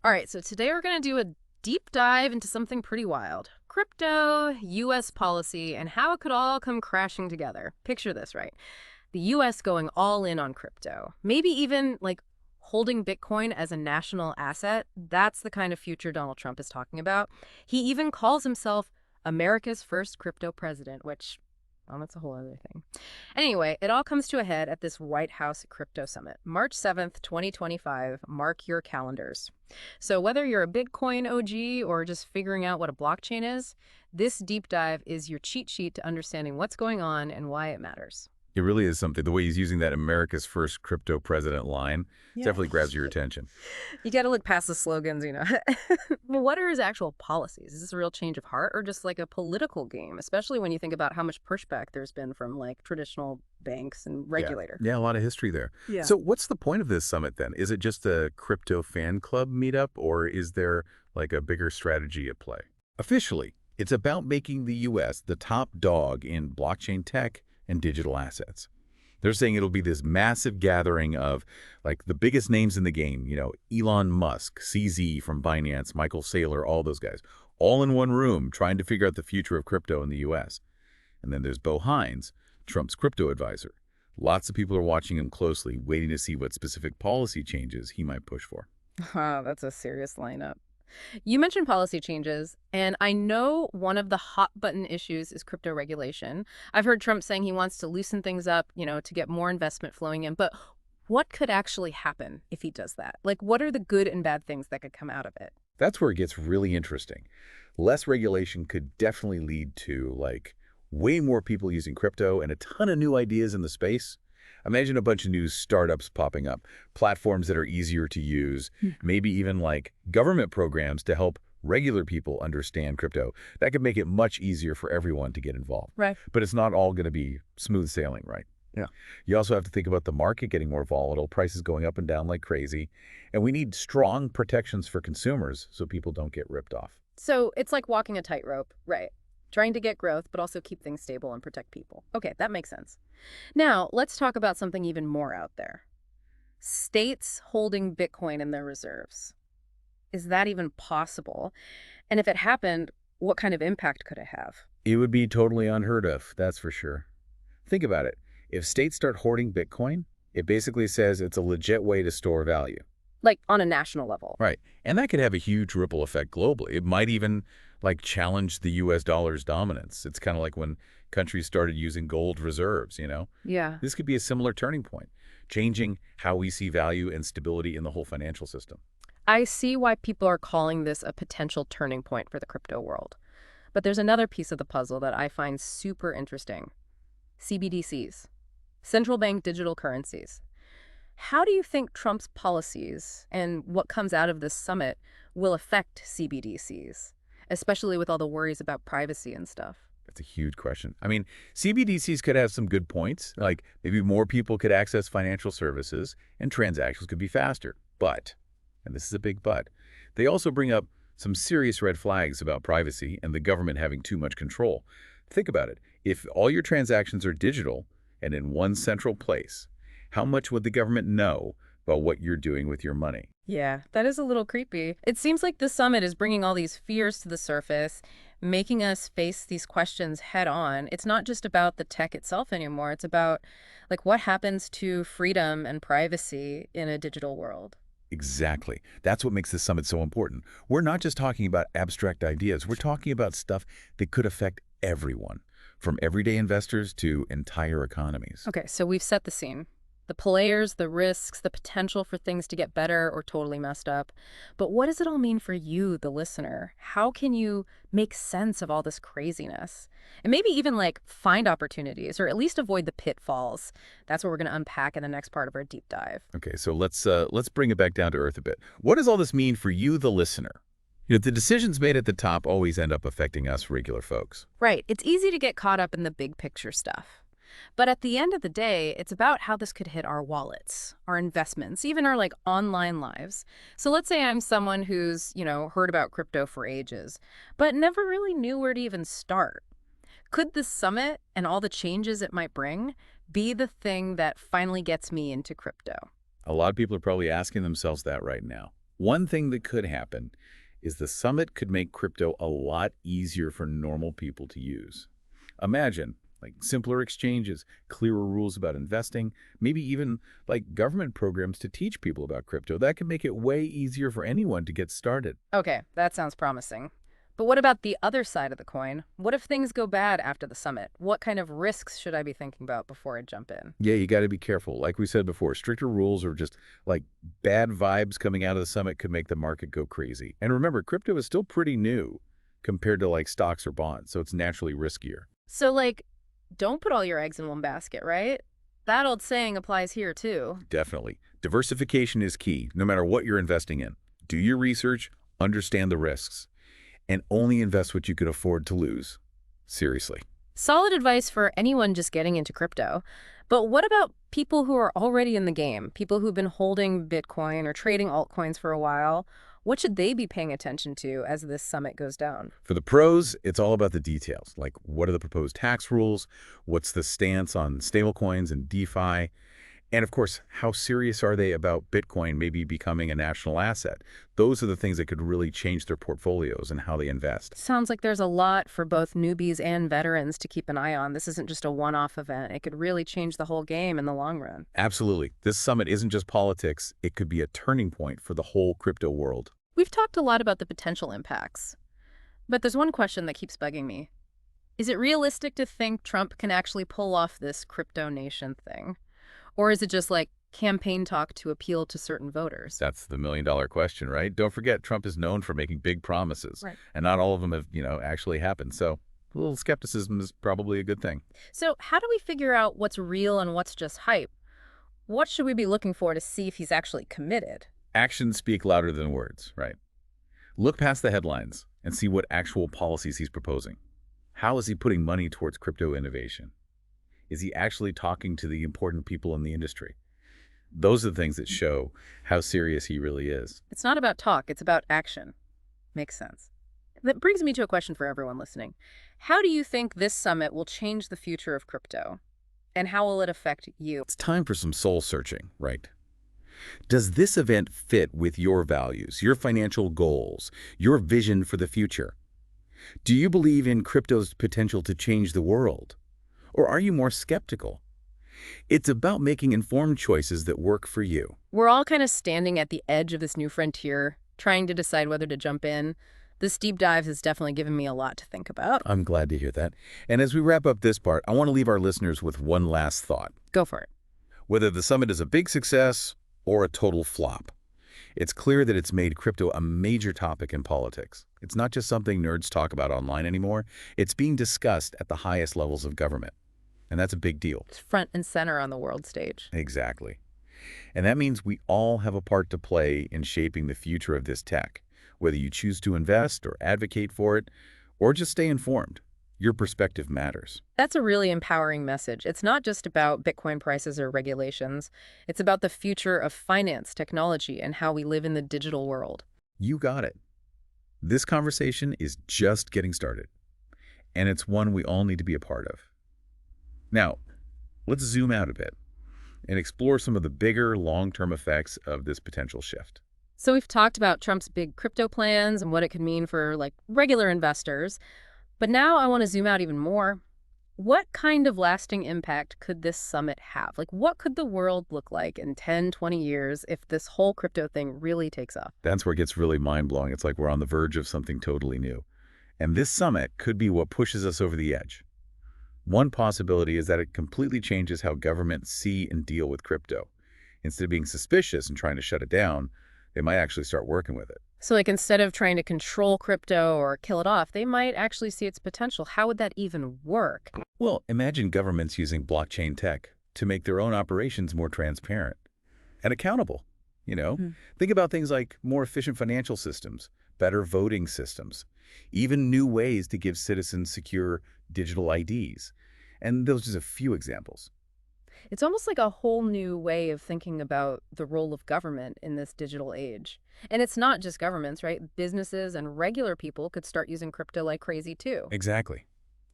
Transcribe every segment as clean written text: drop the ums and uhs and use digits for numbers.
All right, so today we're going to do a deep dive into something pretty wild. Crypto, U.S. policy, and how it could all come crashing together. Picture this, right? The U.S. going all in on crypto. Maybe even, like, holding Bitcoin as a national asset. That's the kind of future Donald Trump is talking about. He even calls himself America's first crypto president, which, well, that's a whole other thing. Anyway, it all comes to a head at this White House Crypto Summit, March 7th, 2025. Mark your calendars. So whether you're a Bitcoin OG or just figuring out what a blockchain is, this deep dive is your cheat sheet to understanding what's going on and why it matters. It really is something. The way he's using that America's first crypto president line Yeah. definitely grabs your attention. You got to look past the slogans. Well, what are his actual policies? Is this a real change of heart or just like a political game, especially when you think about how much pushback there's been from like traditional banks and Yeah. regulator? Yeah, a lot of history there. Yeah. So what's the point of this summit then? Is it just a crypto fan club meetup, or is there like a bigger strategy at play? Officially, it's about making the U.S. the top dog in blockchain tech and digital assets. They're saying it'll be this massive gathering of like the biggest names in the game, Elon Musk, CZ from Binance, Michael Saylor, all those guys, all in one room trying to figure out the future of crypto in the U.S. And then there's Bo Hines, Trump's crypto advisor. Lots of people are watching him closely, waiting to see what specific policy changes he might push for. Wow, that's a serious lineup. You mentioned policy changes, and I know one of the hot button issues is crypto regulation. I've heard Trump saying he wants to loosen things up, to get more investment flowing in. But what could actually happen if he does that? Like, what are the good and bad things that could come out of it? That's where it gets really interesting. Less regulation could definitely lead to like way more people using crypto and a ton of new ideas in the space. Imagine a bunch of new startups popping up, platforms that are easier to use, maybe even like government programs to help regular people understand crypto. That could make it much easier for everyone to get involved. Right. But it's not all going to be smooth sailing, right? Yeah. You also have to think about the market getting more volatile, prices going up and down like crazy, and we need strong protections for consumers so people don't get ripped off. So it's like walking a tightrope, right? Trying to get growth, but also keep things stable and protect people. Okay, that makes sense. Now, let's talk about something even more out there. States holding Bitcoin in their reserves. Is that even possible? And if it happened, what kind of impact could it have? It would be totally unheard of, that's for sure. Think about it. If states start hoarding Bitcoin, it basically says it's a legit way to store value. Like on a national level. Right. And that could have a huge ripple effect globally. It might even like challenge the U.S. dollar's dominance. It's kind of like when countries started using gold reserves. Yeah. This could be a similar turning point, changing how we see value and stability in the whole financial system. I see why people are calling this a potential turning point for the crypto world. But there's another piece of the puzzle that I find super interesting. CBDCs, central bank digital currencies. How do you think Trump's policies and what comes out of this summit will affect CBDCs, especially with all the worries about privacy and stuff? That's a huge question. I mean, CBDCs could have some good points, like maybe more people could access financial services and transactions could be faster. But, and this is a big but, they also bring up some serious red flags about privacy and the government having too much control. Think about it. If all your transactions are digital and in one central place, how much would the government know about what you're doing with your money? Yeah, that is a little creepy. It seems like the summit is bringing all these fears to the surface, making us face these questions head on. It's not just about the tech itself anymore. It's about like what happens to freedom and privacy in a digital world. Exactly. That's what makes this summit so important. We're not just talking about abstract ideas. We're talking about stuff that could affect everyone, from everyday investors to entire economies. Okay, so we've set the scene. The players, the risks, the potential for things to get better or totally messed up. But what does it all mean for you, the listener? How can you make sense of all this craziness? And maybe even like find opportunities or at least avoid the pitfalls. That's what we're going to unpack in the next part of our deep dive. Okay, so let's bring it back down to earth a bit. What does all this mean for you, the listener? The decisions made at the top always end up affecting us regular folks. Right. It's easy to get caught up in the big picture stuff. But at the end of the day, it's about how this could hit our wallets, our investments, even our like online lives. So let's say I'm someone who's, heard about crypto for ages, but never really knew where to even start. Could this summit and all the changes it might bring be the thing that finally gets me into crypto? A lot of people are probably asking themselves that right now. One thing that could happen is the summit could make crypto a lot easier for normal people to use. Imagine, like simpler exchanges, clearer rules about investing, maybe even like government programs to teach people about crypto. That can make it way easier for anyone to get started. Okay, that sounds promising. But what about the other side of the coin? What if things go bad after the summit? What kind of risks should I be thinking about before I jump in? Yeah, you got to be careful. Like we said before, stricter rules or just like bad vibes coming out of the summit could make the market go crazy. And remember, crypto is still pretty new compared to like stocks or bonds, so it's naturally riskier. So, like, don't put all your eggs in one basket, right? That old saying applies here, too. Definitely. Diversification is key, no matter what you're investing in. Do your research, understand the risks, and only invest what you can afford to lose. Seriously. Solid advice for anyone just getting into crypto. But what about people who are already in the game? People who've been holding Bitcoin or trading altcoins for a while? What should they be paying attention to as this summit goes down? For the pros, it's all about the details, like what are the proposed tax rules, what's the stance on stablecoins and DeFi, and of course, how serious are they about Bitcoin maybe becoming a national asset? Those are the things that could really change their portfolios and how they invest. Sounds like there's a lot for both newbies and veterans to keep an eye on. This isn't just a one-off event. It could really change the whole game in the long run. Absolutely. This summit isn't just politics. It could be a turning point for the whole crypto world. We've talked a lot about the potential impacts, but there's one question that keeps bugging me. Is it realistic to think Trump can actually pull off this crypto nation thing? Or is it just like campaign talk to appeal to certain voters? That's the million-dollar question, right? Don't forget, Trump is known for making big promises, Right. and not all of them have, actually happened. So a little skepticism is probably a good thing. So how do we figure out what's real and what's just hype? What should we be looking for to see if he's actually committed? Actions speak louder than words, right? Look past the headlines and see what actual policies he's proposing. How is he putting money towards crypto innovation? Is he actually talking to the important people in the industry? Those are the things that show how serious he really is. It's not about talk, it's about action. Makes sense. That brings me to a question for everyone listening. How do you think this summit will change the future of crypto? And how will it affect you? It's time for some soul searching, right? Does this event fit with your values, your financial goals, your vision for the future? Do you believe in crypto's potential to change the world? Or are you more skeptical? It's about making informed choices that work for you. We're all kind of standing at the edge of this new frontier, trying to decide whether to jump in. This deep dive has definitely given me a lot to think about. I'm glad to hear that. And as we wrap up this part, I want to leave our listeners with one last thought. Go for it. Whether the summit is a big success or a total flop, it's clear that it's made crypto a major topic in politics. It's not just something nerds talk about online anymore. It's being discussed at the highest levels of government. And that's a big deal. It's front and center on the world stage. Exactly. And that means we all have a part to play in shaping the future of this tech. Whether you choose to invest or advocate for it, or just stay informed, your perspective matters. That's a really empowering message. It's not just about Bitcoin prices or regulations. It's about the future of finance, technology, and how we live in the digital world. You got it. This conversation is just getting started, and it's one we all need to be a part of. Now, let's zoom out a bit and explore some of the bigger long-term effects of this potential shift. So we've talked about Trump's big crypto plans and what it could mean for like regular investors. But now I want to zoom out even more. What kind of lasting impact could this summit have? Like, what could the world look like in 10, 20 years if this whole crypto thing really takes off? That's where it gets really mind-blowing. It's like we're on the verge of something totally new. And this summit could be what pushes us over the edge. One possibility is that it completely changes how governments see and deal with crypto. Instead of being suspicious and trying to shut it down, they might actually start working with it. So like instead of trying to control crypto or kill it off, they might actually see its potential. How would that even work? Well, imagine governments using blockchain tech to make their own operations more transparent and accountable. Think about things like more efficient financial systems, better voting systems, even new ways to give citizens secure digital IDs. And those are just a few examples. It's almost like a whole new way of thinking about the role of government in this digital age. And it's not just governments, right? Businesses and regular people could start using crypto like crazy too. Exactly.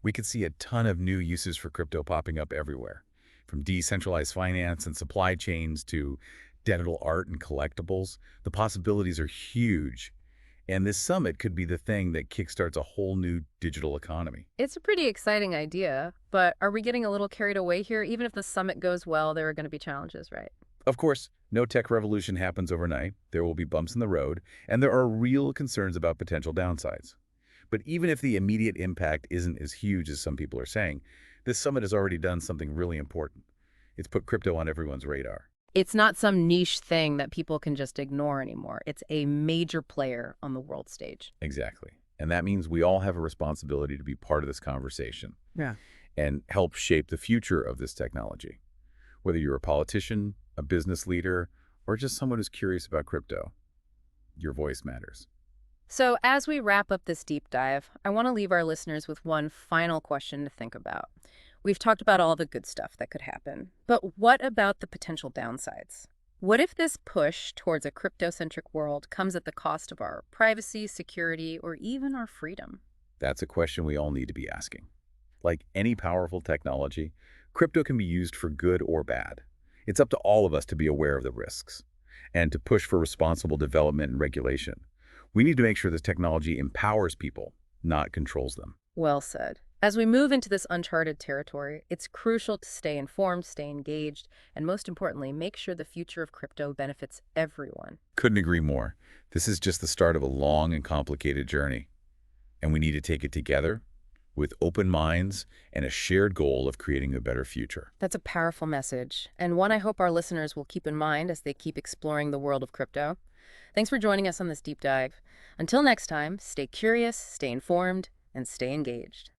We could see a ton of new uses for crypto popping up everywhere, from decentralized finance and supply chains to digital art and collectibles. The possibilities are huge. And this summit could be the thing that kickstarts a whole new digital economy. It's a pretty exciting idea, but are we getting a little carried away here? Even if the summit goes well, there are going to be challenges, right? Of course, no tech revolution happens overnight. There will be bumps in the road, and there are real concerns about potential downsides. But even if the immediate impact isn't as huge as some people are saying, this summit has already done something really important. It's put crypto on everyone's radar. It's not some niche thing that people can just ignore anymore. It's a major player on the world stage. Exactly. And that means we all have a responsibility to be part of this conversation Yeah. and help shape the future of this technology. Whether you're a politician, a business leader, or just someone who's curious about crypto, your voice matters. So, as we wrap up this deep dive, I want to leave our listeners with one final question to think about. We've talked about all the good stuff that could happen, but what about the potential downsides? What if this push towards a crypto-centric world comes at the cost of our privacy, security, or even our freedom? That's a question we all need to be asking. Like any powerful technology, crypto can be used for good or bad. It's up to all of us to be aware of the risks and to push for responsible development and regulation. We need to make sure this technology empowers people, not controls them. Well said. As we move into this uncharted territory, it's crucial to stay informed, stay engaged, and most importantly, make sure the future of crypto benefits everyone. Couldn't agree more. This is just the start of a long and complicated journey, and we need to take it together with open minds and a shared goal of creating a better future. That's a powerful message, and one I hope our listeners will keep in mind as they keep exploring the world of crypto. Thanks for joining us on this deep dive. Until next time, stay curious, stay informed, and stay engaged.